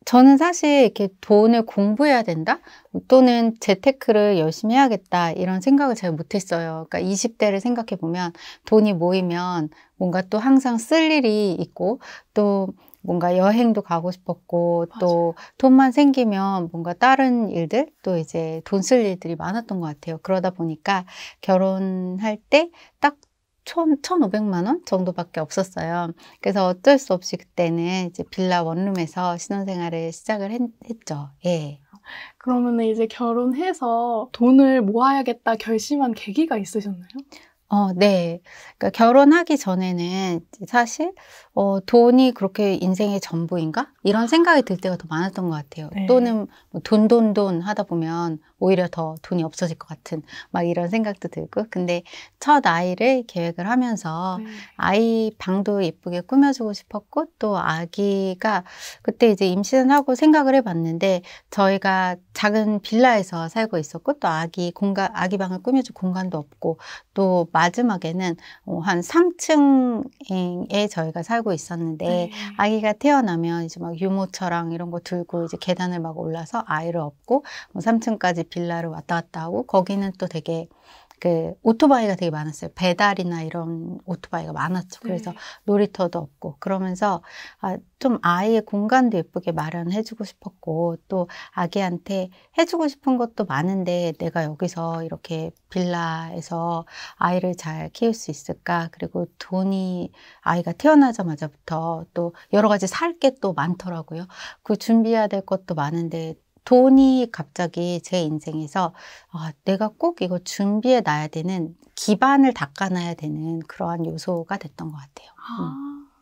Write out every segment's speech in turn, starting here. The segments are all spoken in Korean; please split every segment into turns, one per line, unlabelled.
저는 사실 이렇게 돈을 공부해야 된다? 또는 재테크를 열심히 해야겠다. 이런 생각을 잘 못했어요. 그러니까 20대를 생각해 보면 돈이 모이면 뭔가 또 항상 쓸 일이 있고 또 뭔가 여행도 가고 싶었고 또 돈만 생기면 뭔가 다른 일들 또 이제 돈 쓸 일들이 많았던 것 같아요. 그러다 보니까 결혼할 때 딱 1,500만 원 정도밖에 없었어요. 그래서 어쩔 수 없이 그때는 이제 빌라 원룸에서 신혼생활을 시작을 했죠. 예.
그러면 이제 결혼해서 돈을 모아야겠다 결심한 계기가 있으셨나요?
네. 그러니까 결혼하기 전에는 사실 돈이 그렇게 인생의 전부인가? 이런 생각이 들 때가 더 많았던 것 같아요.
네.
또는 뭐 돈 하다 보면 오히려 더 돈이 없어질 것 같은 막 이런 생각도 들고. 근데 첫 아이를 계획을 하면서 아이 방도 예쁘게 꾸며주고 싶었고 또 아기가 그때 이제 임신을 하고 생각을 해봤는데 저희가 작은 빌라에서 살고 있었고 또 아기 방을 꾸며줄 공간도 없고 또 마지막에는 한 3층에 저희가 살고 있었는데 아기가 태어나면 이제 막 유모차랑 이런 거 들고 이제 계단을 막 올라서 아이를 업고 3층까지 빌라를 왔다 갔다 하고 거기는 또 되게 오토바이가 되게 많았어요. 배달이나 이런 오토바이가 많았죠. 그래서 놀이터도 없고 그러면서 좀 아이의 공간도 예쁘게 마련해주고 싶었고 또 아기한테 해주고 싶은 것도 많은데 내가 여기서 이렇게 빌라에서 아이를 잘 키울 수 있을까? 그리고 돈이 아이가 태어나자마자부터 또 여러 가지 살 게 또 많더라고요. 그 준비해야 될 것도 많은데 돈이 갑자기 제 인생에서 내가 꼭 이거 준비해 놔야 되는 기반을 닦아놔야 되는 그러한 요소가 됐던 것 같아요.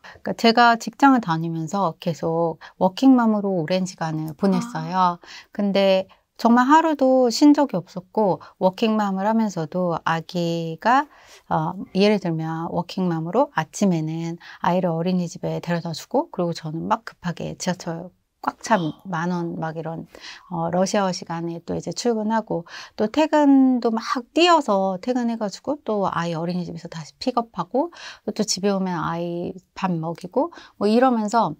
그러니까 제가 직장을 다니면서 계속 워킹맘으로 오랜 시간을 보냈어요. 근데 정말 하루도 쉰 적이 없었고 워킹맘을 하면서도 아기가 예를 들면 워킹맘으로 아침에는 아이를 어린이집에 데려다 주고 그리고 저는 막 급하게 지하철 꽉 찬 10,000원 막 이런 러시아어 시간에 또 이제 출근하고 또 퇴근도 막 뛰어서 퇴근해가지고 또 아이 어린이집에서 다시 픽업하고 또 집에 오면 아이 밥 먹이고 뭐 이러면서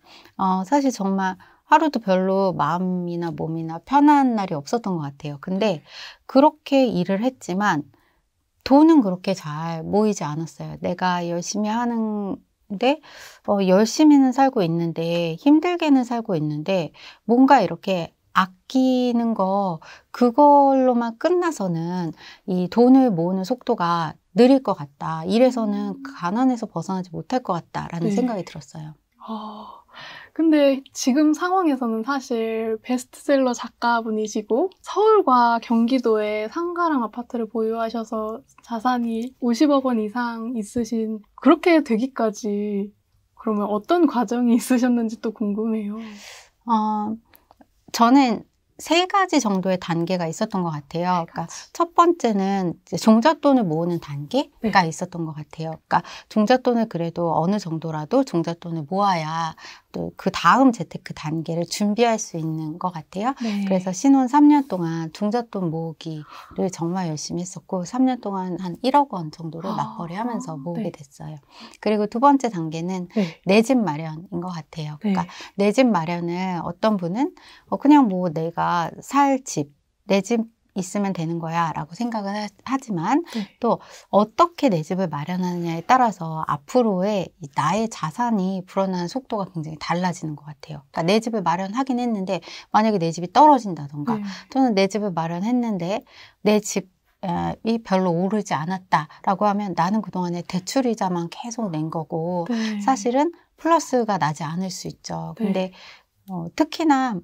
사실 정말 하루도 별로 마음이나 몸이나 편한 날이 없었던 것 같아요. 근데 그렇게 일을 했지만 돈은 그렇게 잘 모이지 않았어요. 내가 열심히 하는데 열심히는 살고 있는데 힘들게는 살고 있는데 뭔가 이렇게 아끼는 거 그걸로만 끝나서는 이 돈을 모으는 속도가 느릴 것 같다. 이래서는 가난에서 벗어나지 못할 것 같다라는 생각이 들었어요.
근데 지금 상황에서는 사실 베스트셀러 작가분이시고 서울과 경기도에 상가랑 아파트를 보유하셔서 자산이 50억 원 이상 있으신 그렇게 되기까지 그러면 어떤 과정이 있으셨는지 또 궁금해요.
저는 3가지 정도의 단계가 있었던 것 같아요. 그러니까 첫 번째는 이제 종잣돈을 모으는 단계가 있었던 것 같아요. 그러니까 종잣돈을 그래도 어느 정도라도 종잣돈을 모아야 또 그 다음 재테크 단계를 준비할 수 있는 것 같아요. 그래서 신혼 3년 동안 종잣돈 모으기를 정말 열심히 했었고 3년 동안 한 1억 원 정도를 맞벌이 하면서 모으게 됐어요. 그리고 두 번째 단계는 내 집 마련인 것 같아요. 그러니까 내 집 마련을 어떤 분은 그냥 뭐 내가 살 집, 내 집 있으면 되는 거야 라고 생각을 하지만 또 어떻게 내 집을 마련하느냐에 따라서 앞으로의 나의 자산이 불어나는 속도가 굉장히 달라지는 것 같아요. 그러니까 내 집을 마련하긴 했는데 만약에 내 집이 떨어진다던가 또는 내 집을 마련했는데 내 집이 별로 오르지 않았다라고 하면 나는 그동안에 대출이자만 계속 낸 거고 사실은 플러스가 나지 않을 수 있죠. 근데 특히나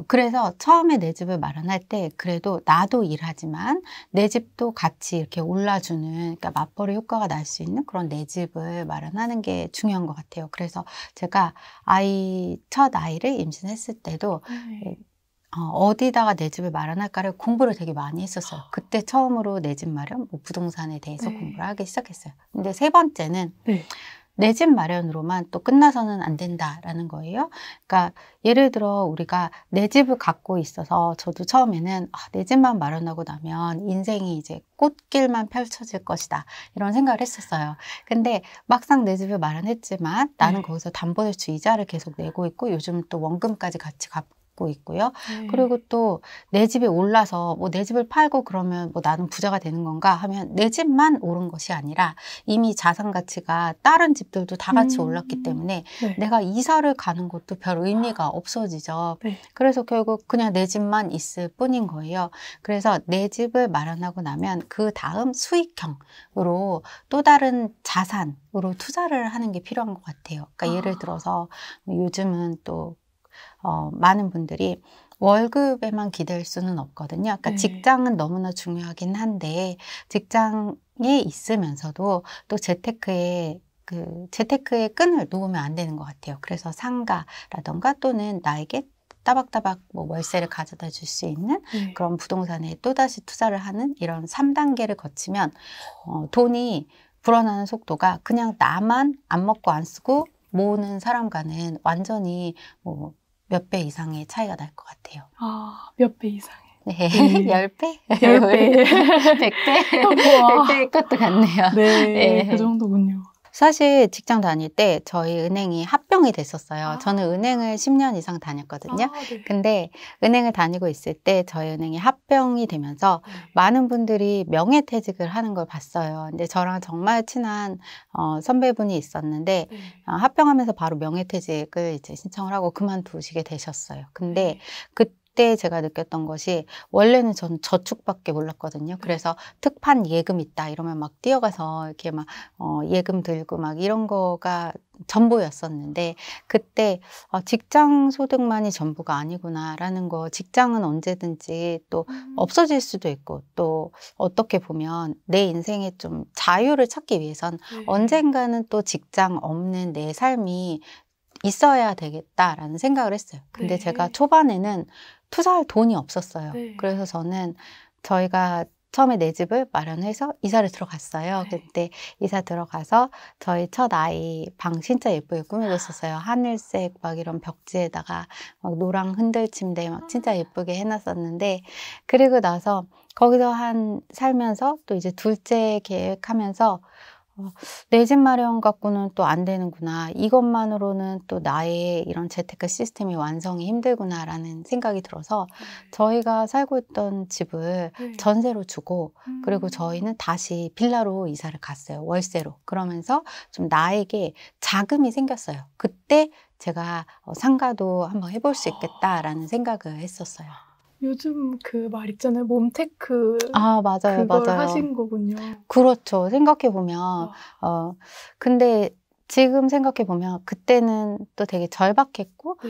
그래서 처음에 내 집을 마련할 때 그래도 나도 일하지만 내 집도 같이 이렇게 올라주는 그러니까 맞벌이 효과가 날 수 있는 그런 내 집을 마련하는 게 중요한 것 같아요. 그래서 제가 첫 아이를 임신했을 때도 어디다가 내 집을 마련할까를 공부를 되게 많이 했었어요. 그때 처음으로 내 집 마련, 뭐 부동산에 대해서 공부를 하기 시작했어요. 근데 세 번째는 내 집 마련으로만 또 끝나서는 안 된다라는 거예요. 그러니까 예를 들어 우리가 내 집을 갖고 있어서 저도 처음에는 내 집만 마련하고 나면 인생이 이제 꽃길만 펼쳐질 것이다 이런 생각을 했었어요. 근데 막상 내 집을 마련했지만 나는 거기서 담보대출 이자를 계속 내고 있고 요즘 또 원금까지 같이 갚고 있고요. 그리고 또 내 집에 올라서 뭐 내 집을 팔고 그러면 뭐 나는 부자가 되는 건가 하면 내 집만 오른 것이 아니라 이미 자산 가치가 다른 집들도 다 같이 올랐기 때문에 내가 이사를 가는 것도 별 의미가 없어지죠. 그래서 결국 그냥 내 집만 있을 뿐인 거예요. 그래서 내 집을 마련하고 나면 그 다음 수익형으로 또 다른 자산으로 투자를 하는 게 필요한 것 같아요. 그러니까 예를 들어서 요즘은 또 많은 분들이 월급에만 기댈 수는 없거든요. 그러니까 직장은 너무나 중요하긴 한데 직장에 있으면서도 또 재테크의 끈을 놓으면 안 되는 것 같아요. 그래서 상가라던가 또는 나에게 따박따박 뭐 월세를 가져다 줄 수 있는 그런 부동산에 또다시 투자를 하는 이런 3단계를 거치면 돈이 불어나는 속도가 그냥 나만 안 먹고 안 쓰고 모으는 사람과는 완전히 뭐 몇 배 이상의 차이가 날 것 같아요.
몇 배 이상의.
네. 10배?
10배.
100배? 100배일 것도 같네요.
네, 그 정도군요.
사실 직장 다닐 때 저희 은행이 합병이 됐었어요. 저는 은행을 10년 이상 다녔거든요. 근데 은행을 다니고 있을 때 저희 은행이 합병이 되면서 많은 분들이 명예퇴직을 하는 걸 봤어요. 근데 저랑 정말 친한 선배분이 있었는데 합병하면서 바로 명예퇴직을 이제 신청을 하고 그만두시게 되셨어요. 근데 그때 제가 느꼈던 것이 원래는 저는 저축밖에 몰랐거든요. 그래서 특판 예금 있다 이러면 막 뛰어가서 이렇게 막 예금 들고 막 이런 거가 전부였었는데 그때 직장 소득만이 전부가 아니구나라는 거, 직장은 언제든지 또 없어질 수도 있고 또 어떻게 보면 내 인생에 좀 자유를 찾기 위해선 언젠가는 또 직장 없는 내 삶이 있어야 되겠다라는 생각을 했어요. 근데 제가 초반에는 투자할 돈이 없었어요. 그래서 저는 저희가 처음에 내 집을 마련해서 이사를 들어갔어요. 그때 이사 들어가서 저희 첫 아이 방 진짜 예쁘게 꾸며줬었어요. 하늘색 막 이런 벽지에다가 막 노랑 흔들 침대 막 진짜 예쁘게 해놨었는데 그리고 나서 거기서 살면서 또 이제 둘째 계획하면서 내 집 마련 갖고는 또 안 되는구나. 이것만으로는 또 나의 이런 재테크 시스템이 완성이 힘들구나라는 생각이 들어서 저희가 살고 있던 집을 전세로 주고 그리고 저희는 다시 빌라로 이사를 갔어요. 월세로. 그러면서 좀 나에게 자금이 생겼어요. 그때 제가 상가도 한번 해볼 수 있겠다라는 생각을 했었어요.
요즘 그 말 있잖아요. 몸테크.
맞아요.
그걸
맞아요.
하신 거군요.
그렇죠. 생각해보면. 근데 지금 생각해보면 그때는 또 되게 절박했고,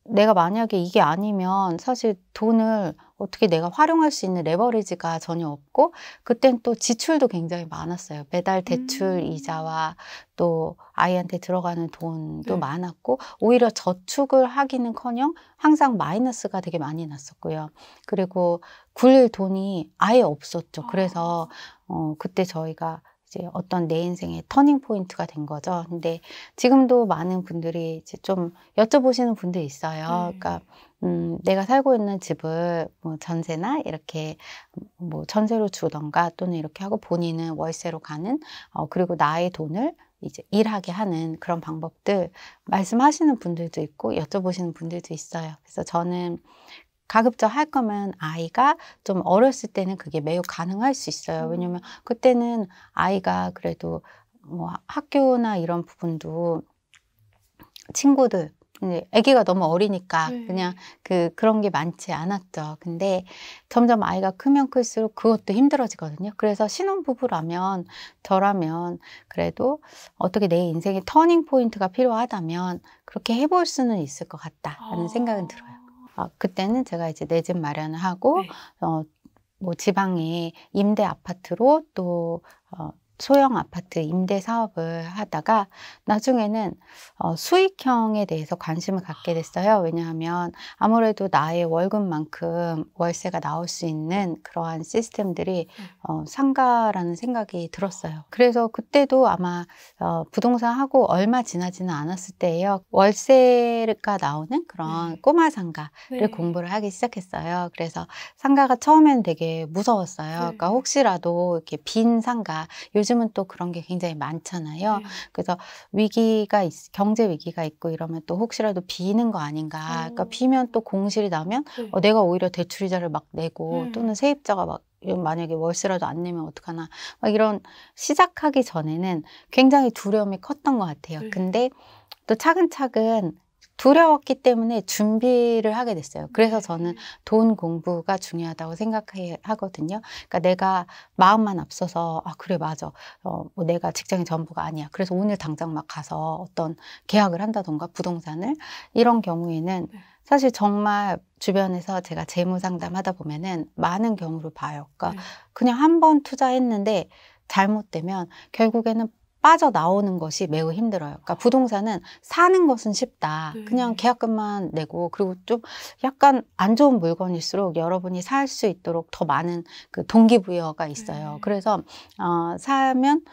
내가 만약에 이게 아니면 사실 돈을 어떻게 내가 활용할 수 있는 레버리지가 전혀 없고, 그땐 또 지출도 굉장히 많았어요. 매달 대출 이자와 또 아이한테 들어가는 돈도 많았고, 오히려 저축을 하기는커녕 항상 마이너스가 되게 많이 났었고요. 그리고 굴릴 돈이 아예 없었죠. 그래서 그때 저희가 이제 어떤 내 인생의 터닝 포인트가 된 거죠. 근데 지금도 많은 분들이 이제 좀 여쭤보시는 분들이 있어요. 그러니까 내가 살고 있는 집을 뭐 전세나 이렇게 뭐 전세로 주던가 또는 이렇게 하고 본인은 월세로 가는 그리고 나의 돈을 이제 일하게 하는 그런 방법들 말씀하시는 분들도 있고 여쭤보시는 분들도 있어요. 그래서 저는 가급적 할 거면 아이가 좀 어렸을 때는 그게 매우 가능할 수 있어요. 왜냐면 그때는 아이가 그래도 뭐 학교나 이런 부분도 친구들, 아기가 너무 어리니까 그냥 그런 게 많지 않았죠. 근데 점점 아이가 크면 클수록 그것도 힘들어지거든요. 그래서 신혼부부라면 저라면 그래도 어떻게 내 인생의 터닝 포인트가 필요하다면 그렇게 해볼 수는 있을 것 같다라는 생각은 들어요. 그때는 제가 이제 내 집 마련을 하고 뭐 지방에 임대 아파트로 또 소형 아파트 임대 사업을 하다가 나중에는 수익형에 대해서 관심을 갖게 됐어요. 왜냐하면 아무래도 나의 월급만큼 월세가 나올 수 있는 그러한 시스템들이 상가라는 생각이 들었어요. 그래서 그때도 아마 부동산 하고 얼마 지나지는 않았을 때예요. 월세가 나오는 그런 꼬마 상가를 공부를 하기 시작했어요. 그래서 상가가 처음에는 되게 무서웠어요. 그러니까 혹시라도 이렇게 빈 상가, 요즘은 또 그런 게 굉장히 많잖아요. 그래서 경제 위기가 있고 이러면 또 혹시라도 비는 거 아닌가. 그러니까 비면 또 공실이 나면 내가 오히려 대출이자를 막 내고 또는 세입자가 막 만약에 월세라도 안 내면 어떡하나. 막 이런 시작하기 전에는 굉장히 두려움이 컸던 것 같아요. 근데 또 차근차근 두려웠기 때문에 준비를 하게 됐어요. 그래서 저는 돈 공부가 중요하다고 생각하거든요. 그러니까 내가 마음만 앞서서 그래 맞아. 뭐 내가 직장이 전부가 아니야. 그래서 오늘 당장 막 가서 어떤 계약을 한다던가 부동산을 이런 경우에는 사실 정말 주변에서 제가 재무 상담하다 보면은 많은 경우를 봐요. 그러니까 그냥 한 번 투자했는데 잘못되면 결국에는 빠져나오는 것이 매우 힘들어요. 그러니까 부동산은 사는 것은 쉽다. 그냥 계약금만 내고 그리고 좀 약간 안 좋은 물건일수록 여러분이 살 수 있도록 더 많은 그 동기부여가 있어요. 그래서 사면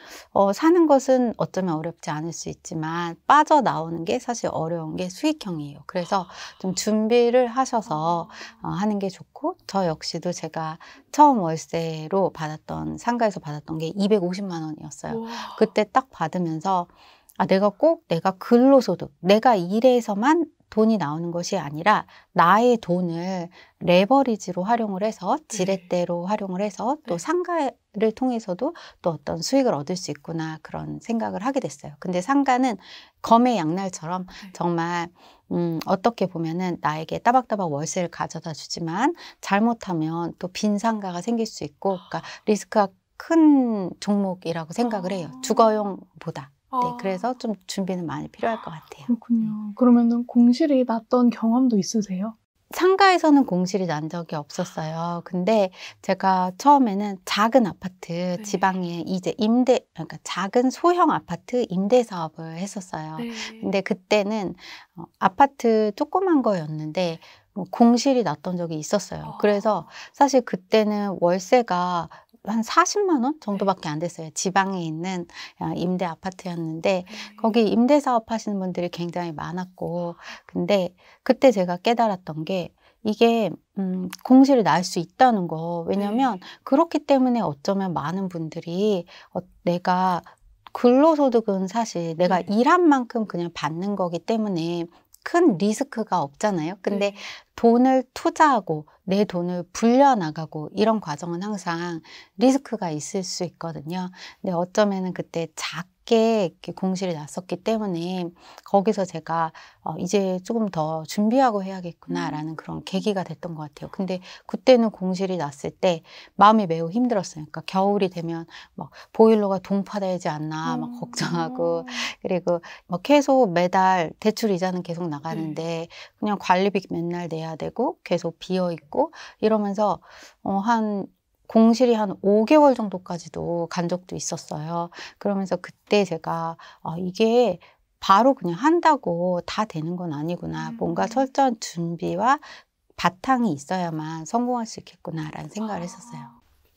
사는 것은 어쩌면 어렵지 않을 수 있지만 빠져나오는 게 사실 어려운 게 수익형이에요. 그래서 좀 준비를 하셔서 하는 게 좋고 저 역시도 제가 처음 월세로 받았던 상가에서 받았던 게 250만 원이었어요. 그때 딱 받으면서 내가 근로소득, 내가 일해서만 돈이 나오는 것이 아니라 나의 돈을 레버리지로 활용을 해서 지렛대로 활용을 해서 또 상가를 통해서도 또 어떤 수익을 얻을 수 있구나 그런 생각을 하게 됐어요. 근데 상가는 검의 양날처럼 정말 어떻게 보면은 나에게 따박따박 월세를 가져다 주지만 잘못하면 또 빈 상가가 생길 수 있고 그러니까 리스크가 큰 종목이라고 생각을 해요. 주거용보다. 네, 그래서 좀 준비는 많이 필요할 것 같아요.
그렇군요. 그러면은 공실이 났던 경험도 있으세요?
상가에서는 공실이 난 적이 없었어요. 근데 제가 처음에는 작은 아파트, 지방에 이제 그러니까 작은 소형 아파트 임대 사업을 했었어요. 근데 그때는 아파트 조그만 거였는데 공실이 났던 적이 있었어요. 그래서 사실 그때는 월세가 한 40만 원 정도밖에 안 됐어요. 지방에 있는 임대 아파트였는데 거기 임대 사업 하시는 분들이 굉장히 많았고 근데 그때 제가 깨달았던 게 이게 공실이 날 수 있다는 거. 왜냐면 그렇기 때문에 어쩌면 많은 분들이 내가 근로소득은 사실 내가 일한 만큼 그냥 받는 거기 때문에 큰 리스크가 없잖아요. 근데 돈을 투자하고 내 돈을 불려나가고 이런 과정은 항상 리스크가 있을 수 있거든요. 근데 어쩌면은 그때 작게 이렇게 공실이 났었기 때문에 거기서 제가 이제 조금 더 준비하고 해야겠구나라는 그런 계기가 됐던 것 같아요. 근데 그때는 공실이 났을 때 마음이 매우 힘들었어요. 그러니까 겨울이 되면 막 보일러가 동파되지 않나 막 걱정하고 그리고 뭐 계속 매달 대출 이자는 계속 나가는데 그냥 관리비 맨날 내야 되고 계속 비어 있고 이러면서 공실이 한 5개월 정도까지도 간 적도 있었어요. 그러면서 그때 제가 이게 바로 그냥 한다고 다 되는 건 아니구나. 뭔가 철저한 준비와 바탕이 있어야만 성공할 수 있겠구나라는 생각을 했었어요.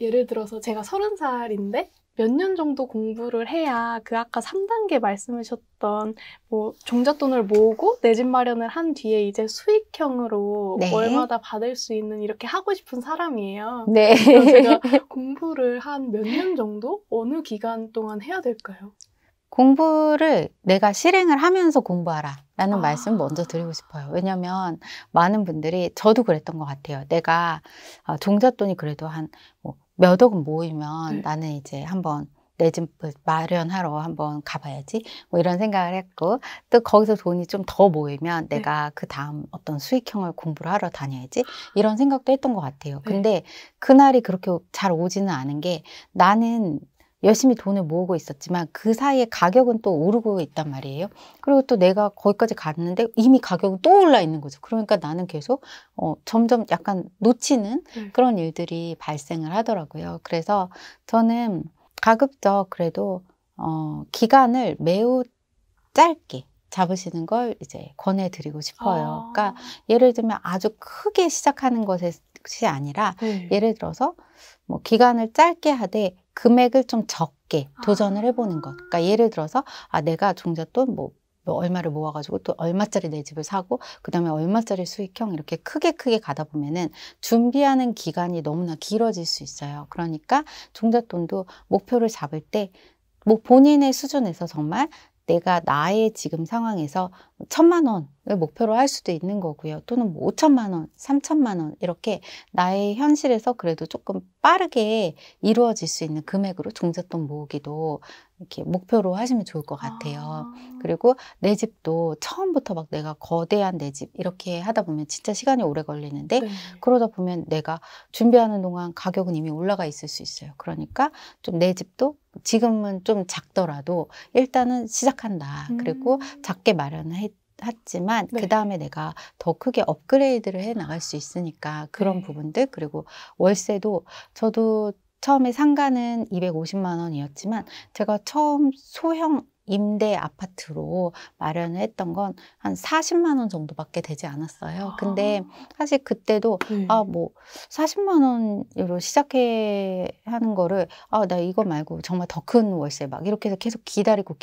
예를 들어서 제가 30살인데 몇 년 정도 공부를 해야 그 아까 3단계 말씀하셨던 뭐 종잣돈을 모으고 내 집 마련을 한 뒤에 이제 수익형으로 월마다 받을 수 있는 이렇게 하고 싶은 사람이에요.
네.
그래서 제가 공부를 한 몇 년 정도? 어느 기간 동안 해야 될까요?
공부를 내가 실행을 하면서 공부하라 라는 말씀 먼저 드리고 싶어요. 왜냐면 많은 분들이 저도 그랬던 것 같아요. 내가 종잣돈이 그래도 한 몇 억은 모이면 나는 이제 한번 내 집을 마련하러 한번 가봐야지 뭐 이런 생각을 했고 또 거기서 돈이 좀 더 모이면 내가 그 다음 어떤 수익형을 공부를 하러 다녀야지 이런 생각도 했던 것 같아요. 근데 그날이 그렇게 잘 오지는 않은 게 나는 열심히 돈을 모으고 있었지만 그 사이에 가격은 또 오르고 있단 말이에요. 그리고 또 내가 거기까지 갔는데 이미 가격은 또 올라 있는 거죠. 그러니까 나는 계속 점점 약간 놓치는 그런 일들이 발생을 하더라고요. 그래서 저는 가급적 그래도 기간을 매우 짧게 잡으시는 걸 이제 권해드리고 싶어요. 그러니까 예를 들면 아주 크게 시작하는 것이 아니라
네.
예를 들어서 뭐 기간을 짧게 하되 금액을 좀 적게 도전을 해보는 것. 그러니까 예를 들어서 내가 종잣돈 뭐 얼마를 모아가지고 또 얼마짜리 내 집을 사고 그다음에 얼마짜리 수익형 이렇게 크게 가다 보면은 준비하는 기간이 너무나 길어질 수 있어요. 그러니까 종잣돈도 목표를 잡을 때 뭐 본인의 수준에서 정말 내가 나의 지금 상황에서 1,000만 원을 목표로 할 수도 있는 거고요. 또는 뭐 5천만 원, 3천만 원 이렇게 나의 현실에서 그래도 조금 빠르게 이루어질 수 있는 금액으로 종잣돈 모으기도 이렇게 목표로 하시면 좋을 것 같아요. 그리고 내 집도 처음부터 막 내가 거대한 내 집 이렇게 하다 보면 진짜 시간이 오래 걸리는데
네.
그러다 보면 내가 준비하는 동안 가격은 이미 올라가 있을 수 있어요. 그러니까 좀 내 집도 지금은 좀 작더라도 일단은 시작한다. 그리고 작게 마련을 했지만
네.
그 다음에 내가 더 크게 업그레이드를 해 나갈 수 있으니까 그런
네.
부분들. 그리고 월세도 저도 처음에 상가는 250만 원이었지만 제가 처음 소형 임대 아파트로 마련을 했던 건 한 40만 원 정도밖에 되지 않았어요. 근데 사실 그때도
네.
뭐 40만 원으로 시작해 하는 거를 나 이거 말고 정말 더 큰 월세 막 이렇게 해서 계속 기다리고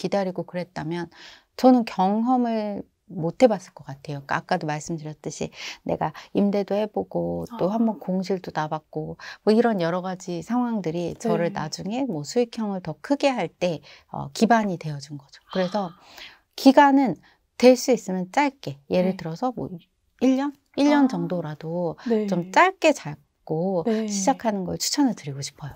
그랬다면 저는 경험을 못 해봤을 것 같아요. 그러니까 아까도 말씀드렸듯이 내가 임대도 해보고 또 한번 공실도 나봤고 뭐 이런 여러 가지 상황들이 저를 나중에 뭐 수익형을 더 크게 할 때 기반이 되어준 거죠. 그래서 기간은 될 수 있으면 짧게 예를 들어서 뭐 1년? 1년 정도라도
네.
좀 짧게 잡고
네.
시작하는 걸 추천을 드리고 싶어요.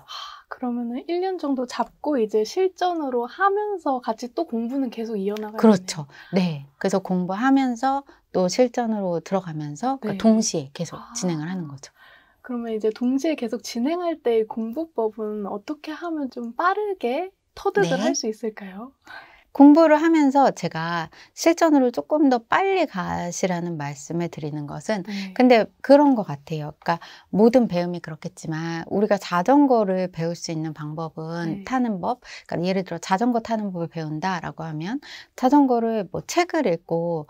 그러면은 1년 정도 잡고 이제 실전으로 하면서 같이 또 공부는 계속 이어나가야
그렇죠. 네. 그래서 공부하면서 또 실전으로 들어가면서 그러니까 동시에 계속 진행을 하는 거죠.
그러면 이제 동시에 계속 진행할 때 공부법은 어떻게 하면 좀 빠르게 터득을 할 수 있을까요?
공부를 하면서 제가 실전으로 조금 더 빨리 가시라는 말씀을 드리는 것은 근데 그런 것 같아요. 그러니까 모든 배움이 그렇겠지만 우리가 자전거를 배울 수 있는 방법은 타는 법. 그러니까 예를 들어 자전거 타는 법을 배운다라고 하면 자전거를 뭐 책을 읽고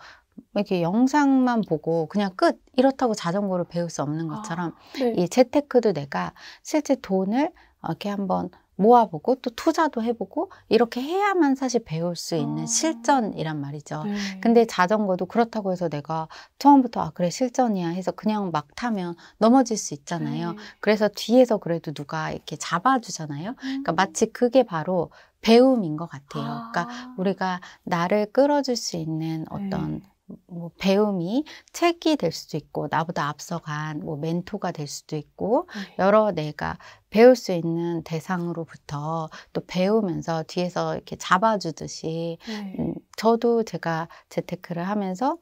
이렇게 영상만 보고 그냥 끝 이렇다고 자전거를 배울 수 없는 것처럼 이 재테크도 내가 실제 돈을 이렇게 한번 모아보고 또 투자도 해보고 이렇게 해야만 사실 배울 수 있는 실전이란 말이죠. 근데 자전거도 그렇다고 해서 내가 처음부터 그래 실전이야 해서 그냥 막 타면 넘어질 수 있잖아요. 그래서 뒤에서 그래도 누가 이렇게 잡아주잖아요. 그러니까 마치 그게 바로 배움인 것 같아요. 그러니까 우리가 나를 끌어줄 수 있는 어떤 뭐 배움이 책이 될 수도 있고 나보다 앞서간 뭐 멘토가 될 수도 있고 여러 내가 배울 수 있는 대상으로부터 또 배우면서 뒤에서 이렇게 잡아주듯이 저도 제가 재테크를 하면서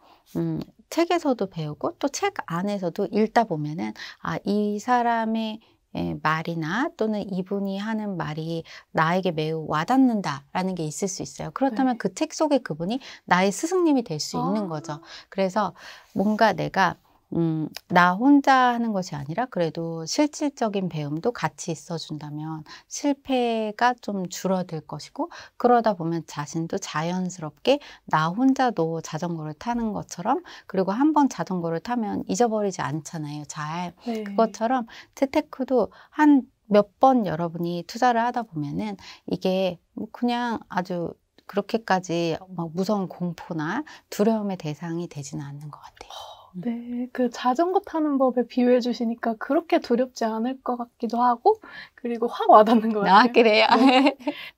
책에서도 배우고 또 책 안에서도 읽다 보면은 이 사람의 말이나 또는 이분이 하는 말이 나에게 매우 와닿는다라는 게 있을 수 있어요. 그렇다면 그 책 속에 그분이 나의 스승님이 될 수 있는 거죠. 그래서 뭔가 내가 나 혼자 하는 것이 아니라 그래도 실질적인 배움도 같이 있어준다면 실패가 좀 줄어들 것이고 그러다 보면 자신도 자연스럽게 나 혼자도 자전거를 타는 것처럼 그리고 한번 자전거를 타면 잊어버리지 않잖아요. 잘. 그것처럼 재테크도 한 몇 번 여러분이 투자를 하다 보면은 이게 그냥 아주 그렇게까지 막 무서운 공포나 두려움의 대상이 되지는 않는 것 같아요.
네, 그 자전거 타는 법에 비유해 주시니까 그렇게 두렵지 않을 것 같기도 하고 그리고 확 와닿는 것 같아요.
그래요?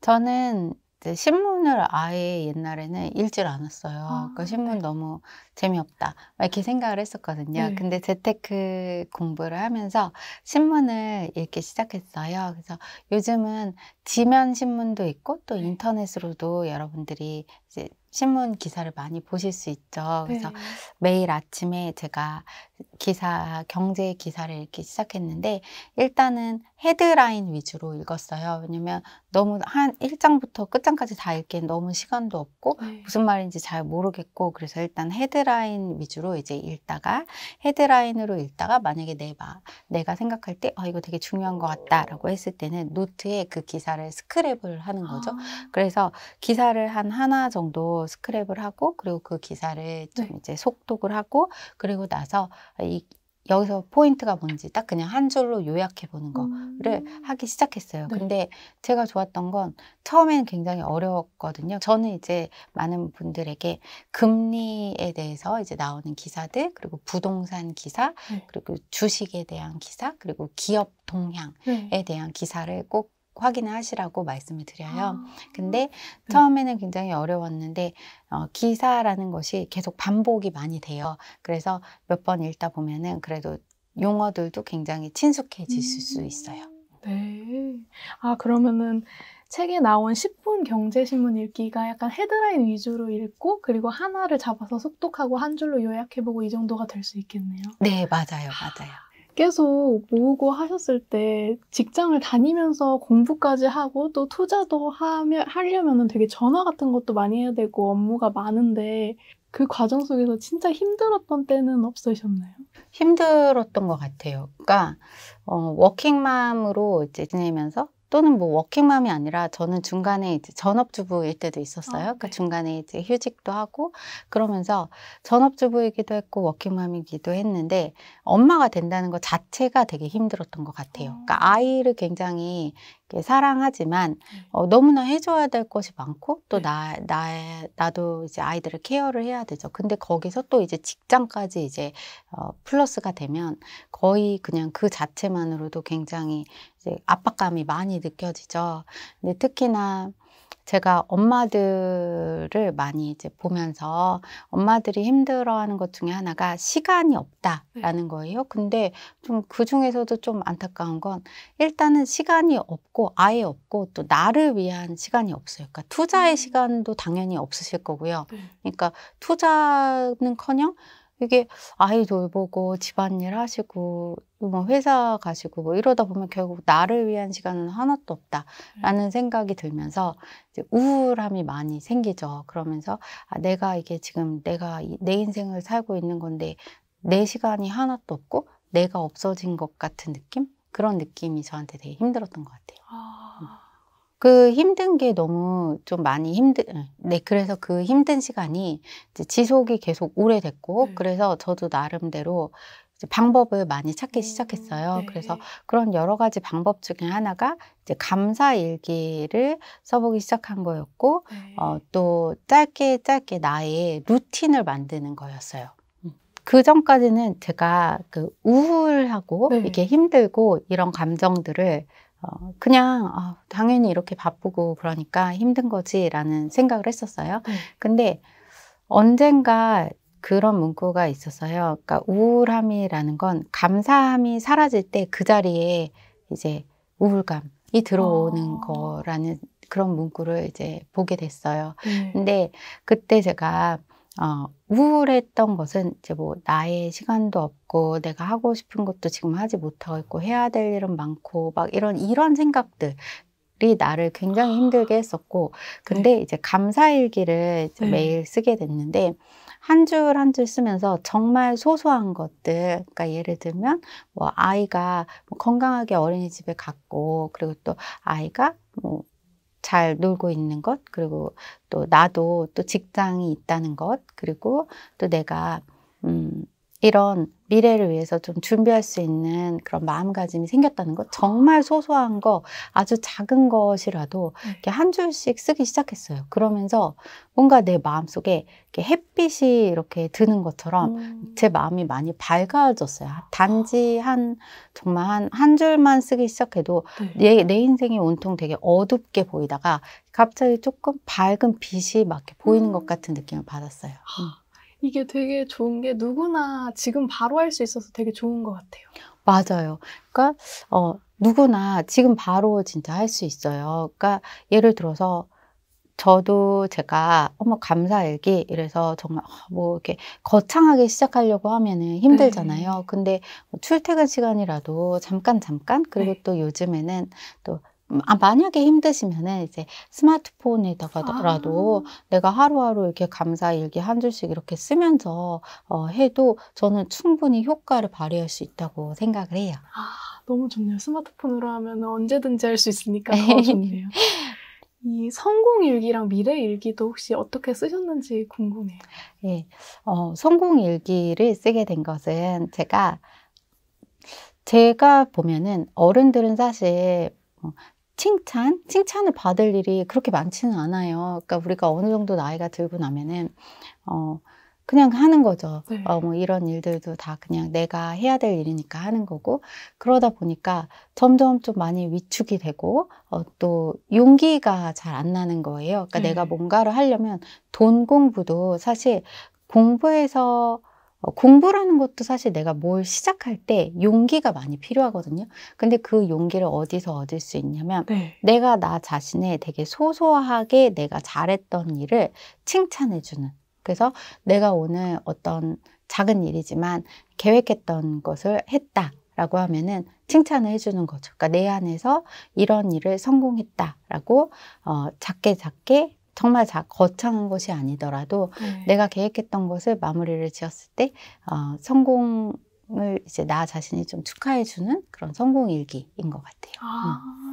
저는 이제 신문을 아예 옛날에는 읽질 않았어요. 그러니까 신문 너무 재미없다 이렇게 생각을 했었거든요. 근데 재테크 공부를 하면서 신문을 읽기 시작했어요. 그래서 요즘은 지면 신문도 있고 또 인터넷으로도 여러분들이 이제 신문 기사를 많이 보실 수 있죠. 그래서 매일 아침에 제가 경제 기사를 읽기 시작했는데 일단은 헤드라인 위주로 읽었어요. 왜냐면 너무 한 1장부터 끝장까지 다 읽기엔 너무 시간도 없고 무슨 말인지 잘 모르겠고 그래서 일단 헤드라인 헤드라인 위주로 이제 읽다가 헤드라인으로 읽다가 만약에 내가 생각할 때 이거 되게 중요한 것 같다라고 했을 때는 노트에 그 기사를 스크랩을 하는 거죠. 그래서 기사를 한 하나 정도 스크랩을 하고 그리고 그 기사를 좀 이제 속독을 하고 그리고 나서 여기서 포인트가 뭔지 딱 그냥 한 줄로 요약해 보는 거를 하기 시작했어요. 근데 제가 좋았던 건 처음에는 굉장히 어려웠거든요. 저는 이제 많은 분들에게 금리에 대해서 이제 나오는 기사들, 그리고 부동산 기사, 그리고 주식에 대한 기사, 그리고 기업 동향에 대한 기사를 꼭 확인을 하시라고 말씀을 드려요. 근데 처음에는 굉장히 어려웠는데 기사라는 것이 계속 반복이 많이 돼요. 그래서 몇 번 읽다 보면은 그래도 용어들도 굉장히 친숙해질 수 있어요.
네. 그러면은 책에 나온 10분 경제신문 읽기가 약간 헤드라인 위주로 읽고 그리고 하나를 잡아서 속독하고 한 줄로 요약해보고 이 정도가 될 수 있겠네요.
네, 맞아요.
계속 모으고 하셨을 때 직장을 다니면서 공부까지 하고 또 투자도 하려면 되게 전화 같은 것도 많이 해야 되고 업무가 많은데 그 과정 속에서 진짜 힘들었던 때는 없으셨나요?
힘들었던 것 같아요. 그러니까 워킹맘으로 이제 지내면서 또는 뭐 워킹맘이 아니라 저는 중간에 이제 전업주부일 때도 있었어요. 그러니까 중간에 이제 휴직도 하고 그러면서 전업주부이기도 했고 워킹맘이기도 했는데 엄마가 된다는 것 자체가 되게 힘들었던 것 같아요. 그러니까 아이를 굉장히 사랑하지만 너무나 해줘야 될 것이 많고 또 나도 이제 아이들을 케어를 해야 되죠. 근데 거기서 또 이제 직장까지 이제 플러스가 되면 거의 그냥 그 자체만으로도 굉장히 이제 압박감이 많이 느껴지죠. 근데 특히나 제가 엄마들을 많이 이제 보면서 엄마들이 힘들어하는 것 중에 하나가 시간이 없다라는 거예요. 근데 좀 그 중에서도 좀 안타까운 건 일단은 시간이 없고 아예 없고 또 나를 위한 시간이 없어요. 그러니까 투자의 시간도 당연히 없으실 거고요. 그러니까 투자는커녕 이게 아이 돌보고 집안일 하시고 뭐 회사 가시고 뭐 이러다 보면 결국 나를 위한 시간은 하나도 없다라는 생각이 들면서 이제 우울함이 많이 생기죠. 그러면서 내가 이게 지금 내가 내 인생을 살고 있는 건데 내 시간이 하나도 없고 내가 없어진 것 같은 느낌? 그런 느낌이 저한테 되게 힘들었던 것 같아요. 그 힘든 게 너무 좀 많이 그래서 그 힘든 시간이 이제 지속이 계속 오래됐고, 그래서 저도 나름대로 이제 방법을 많이 찾기 시작했어요. 그래서 그런 여러 가지 방법 중에 하나가 이제 감사 일기를 써보기 시작한 거였고, 또 짧게 나의 루틴을 만드는 거였어요. 그 전까지는 제가 그 우울하고 이게 힘들고 이런 감정들을 그냥 당연히 이렇게 바쁘고 그러니까 힘든 거지라는 생각을 했었어요. 근데 언젠가 그런 문구가 있었어요. 그러니까 우울함이라는 건 감사함이 사라질 때 그 자리에 이제 우울감이 들어오는 거라는 그런 문구를 이제 보게 됐어요. 근데 그때 제가 우울했던 것은 이제 뭐 나의 시간도 없고 내가 하고 싶은 것도 지금 하지 못하고 있고 해야 될 일은 많고 막 이런 생각들이 나를 굉장히 힘들게 했었고 근데 이제 감사일기를 이제 매일 쓰게 됐는데 한 줄 한 줄 쓰면서 정말 소소한 것들, 그러니까 예를 들면 뭐 아이가 뭐 건강하게 어린이집에 갔고 그리고 또 아이가 뭐 잘 놀고 있는 것, 그리고 또 나도 또 직장이 있다는 것, 그리고 또 내가 이런 미래를 위해서 좀 준비할 수 있는 그런 마음가짐이 생겼다는 것, 정말 소소한 거, 아주 작은 것이라도 이렇게 한 줄씩 쓰기 시작했어요. 그러면서 뭔가 내 마음속에 이렇게 햇빛이 이렇게 드는 것처럼 제 마음이 많이 밝아졌어요. 단지 정말 한 줄만 쓰기 시작해도 내 인생이 온통 되게 어둡게 보이다가 갑자기 조금 밝은 빛이 막 이렇게 보이는 것 같은 느낌을 받았어요.
이게 되게 좋은 게 누구나 지금 바로 할 수 있어서 되게 좋은 것 같아요.
맞아요. 그러니까 누구나 지금 바로 진짜 할 수 있어요. 그러니까 예를 들어서 저도 제가 감사일기 이래서 정말 뭐 이렇게 거창하게 시작하려고 하면은 힘들잖아요. 근데 출퇴근 시간이라도 잠깐 그리고 또 요즘에는 또 만약에 힘드시면은 이제 스마트폰에다가라도 내가 하루하루 이렇게 감사 일기 한 줄씩 이렇게 쓰면서 해도 저는 충분히 효과를 발휘할 수 있다고 생각을 해요.
너무 좋네요. 스마트폰으로 하면 언제든지 할 수 있으니까 더 좋네요. 이 성공일기랑 미래일기도 혹시 어떻게 쓰셨는지 궁금해요.
네, 성공일기를 쓰게 된 것은 제가 보면은 어른들은 사실 칭찬을 받을 일이 그렇게 많지는 않아요. 그러니까 우리가 어느 정도 나이가 들고 나면은 그냥 하는 거죠.
네.
뭐 이런 일들도 다 그냥 내가 해야 될 일이니까 하는 거고, 그러다 보니까 점점 좀 많이 위축이 되고 또 용기가 잘 안 나는 거예요. 그러니까
네.
내가 뭔가를 하려면 돈 공부도 사실 공부라는 것도 사실 내가 뭘 시작할 때 용기가 많이 필요하거든요. 근데 그 용기를 어디서 얻을 수 있냐면
네.
내가 나 자신의 되게 소소하게 내가 잘했던 일을 칭찬해주는. 그래서 내가 오늘 어떤 작은 일이지만 계획했던 것을 했다라고 하면은 칭찬을 해주는 거죠. 그러니까 내 안에서 이런 일을 성공했다라고 작게 정말 거창한 것이 아니더라도 내가 계획했던 것을 마무리를 지었을 때 성공을 이제 나 자신이 좀 축하해주는 그런 성공일기인 것 같아요.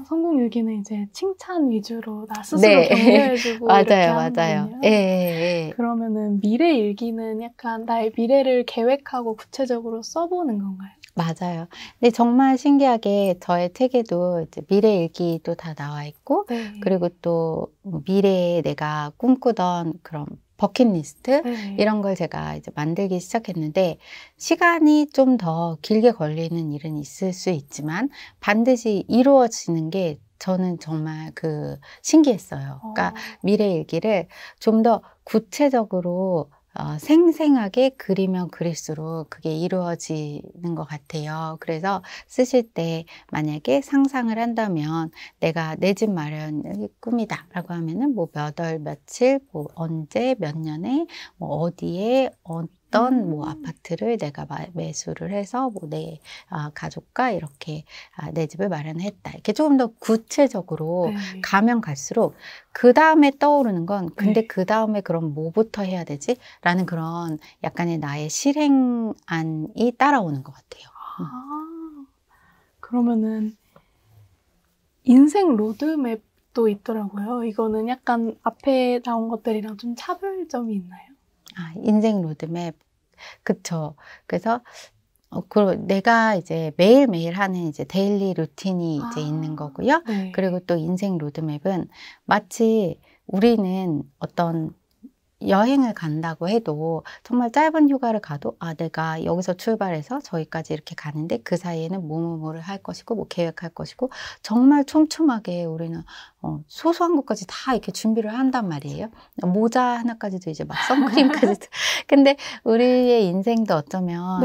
성공일기는 이제 칭찬 위주로 나 스스로 격려해주고 이렇게 하는 거군요.
예.
그러면은 미래일기는 약간 나의 미래를 계획하고 구체적으로 써보는 건가요?
맞아요. 근데 정말 신기하게 저의 책에도 이제 미래일기도 다 나와 있고,
네.
그리고 또 미래에 내가 꿈꾸던 그런 버킷리스트 이런 걸 제가 이제 만들기 시작했는데, 시간이 좀 더 길게 걸리는 일은 있을 수 있지만 반드시 이루어지는 게 저는 정말 신기했어요. 그러니까 미래일기를 좀 더 구체적으로 생생하게 그리면 그릴수록 그게 이루어지는 것 같아요. 그래서 쓰실 때 만약에 상상을 한다면 내가 내 집 마련의 꿈이다 라고 하면은 뭐 몇 월 며칠 뭐 언제 몇 년에 뭐 어디에 어떤 뭐 아파트를 내가 매수를 해서 뭐 내 가족과 이렇게 내 집을 마련했다. 이렇게 조금 더 구체적으로 가면 갈수록 그 다음에 떠오르는 건 근데 그 다음에 그럼 뭐부터 해야 되지? 라는 그런 약간의 나의 실행안이 따라오는 것 같아요.
그러면은 인생 로드맵도 있더라고요. 이거는 약간 앞에 나온 것들이랑 좀 차별점이 있나요?
인생 로드맵. 그쵸. 그래서 내가 이제 매일매일 하는 이제 데일리 루틴이 이제 있는 거고요. 그리고 또 인생 로드맵은 마치 우리는 어떤 여행을 간다고 해도 정말 짧은 휴가를 가도 내가 여기서 출발해서 저기까지 이렇게 가는데 그 사이에는 뭐를 할 것이고 뭐 계획할 것이고 정말 촘촘하게 우리는 소소한 것까지 다 이렇게 준비를 한단 말이에요. 모자 하나까지도 이제 막 선크림까지도. 근데 우리의 인생도 어쩌면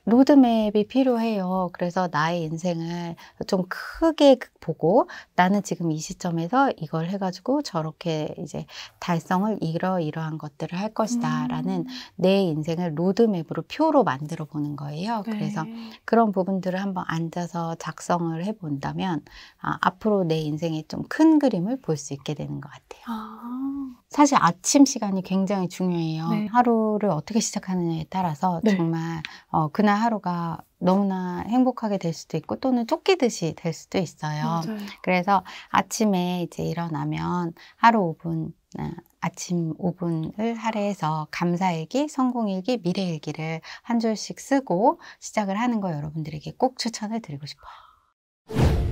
로드맵이 필요해요. 그래서 나의 인생을 좀 크게 보고 나는 지금 이 시점에서 이걸 해가지고 저렇게 이제 달성을 이러한 것들을 할 것이다 라는 내 인생을 로드맵으로 표로 만들어 보는 거예요. 그래서 그런 부분들을 한번 앉아서 작성을 해본다면 앞으로 내 인생의 좀 큰 그림을 볼 수 있게 되는 것 같아요. 사실 아침 시간이 굉장히 중요해요. 하루를 어떻게 시작하느냐에 따라서 정말 그날 하루가 너무나 행복하게 될 수도 있고 또는 쫓기듯이 될 수도 있어요.
맞아요.
그래서 아침에 이제 일어나면 하루 5분, 아침 5분을 할애해서 감사일기, 성공일기, 미래일기를 한 줄씩 쓰고 시작을 하는 거 여러분들에게 꼭 추천을 드리고 싶어요.